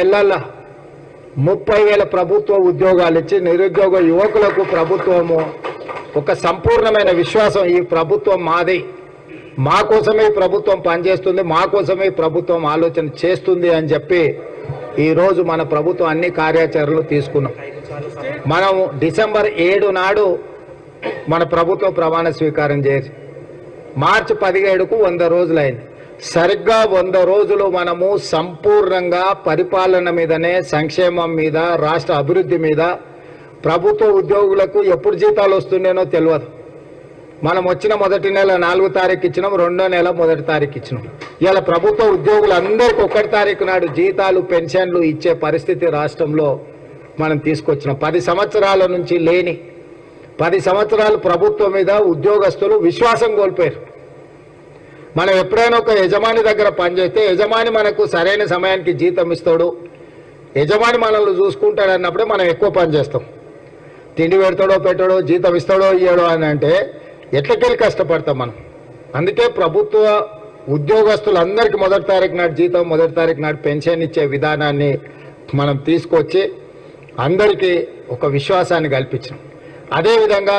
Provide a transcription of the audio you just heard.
నెలల్లో 30,000 ప్రభుత్వ ఉద్యోగాలు ఇచ్చి నిరుద్యోగ యువకులకు ప్రభుత్వము ఒక సంపూర్ణమైన విశ్వాసం ఈ ప్రభుత్వం మాది, మా కోసమే ప్రభుత్వం పనిచేస్తుంది, మా కోసమే ప్రభుత్వం ఆలోచన చేస్తుంది అని చెప్పి ఈరోజు మన ప్రభుత్వం అన్ని కార్యాచరణలు తీసుకున్నాం. మనం డిసెంబర్ 7 నాడు మన ప్రభుత్వం ప్రమాణ స్వీకారం చేసి మార్చి 17కు 100 రోజులైంది. సరిగ్గా 100 రోజులు మనము సంపూర్ణంగా పరిపాలన మీదనే, సంక్షేమం మీద, రాష్ట్ర అభివృద్ధి మీద, ప్రభుత్వ ఉద్యోగులకు ఎప్పుడు జీతాలు వస్తుండేనో తెలియదు. మనం వచ్చిన మొదటి నెల 4వ తారీఖు ఇచ్చినాం, 2వ నెల 1వ తారీఖు ఇచ్చినాం. ఇలా ప్రభుత్వ ఉద్యోగులందరికీ 1వ తారీఖు నాడు జీతాలు, పెన్షన్లు ఇచ్చే పరిస్థితి రాష్ట్రంలో మనం తీసుకొచ్చినాం. 10 సంవత్సరాల నుంచి లేని 10 సంవత్సరాలు ప్రభుత్వం మీద ఉద్యోగస్తులు విశ్వాసం కోల్పోయారు. మనం ఎప్పుడైనా ఒక యజమాని దగ్గర పనిచేస్తే యజమాని మనకు సరైన సమయానికి జీతం ఇస్తాడు, యజమాని మనల్ని చూసుకుంటాడు అన్నప్పుడే మనం ఎక్కువ పని చేస్తాం. తిండి పెడతాడో పెట్టాడో, జీతం ఇస్తాడో ఇయ్యాడో అని అంటే ఎట్లకెళ్ళి కష్టపడతాం మనం. అందుకే ప్రభుత్వ ఉద్యోగస్తులందరికీ 1వ తారీఖు నాడు జీతం, 1వ తారీఖు నాడు పెన్షన్ ఇచ్చే విధానాన్ని మనం తీసుకొచ్చి అందరికీ ఒక విశ్వాసాన్ని కల్పించాం. అదేవిధంగా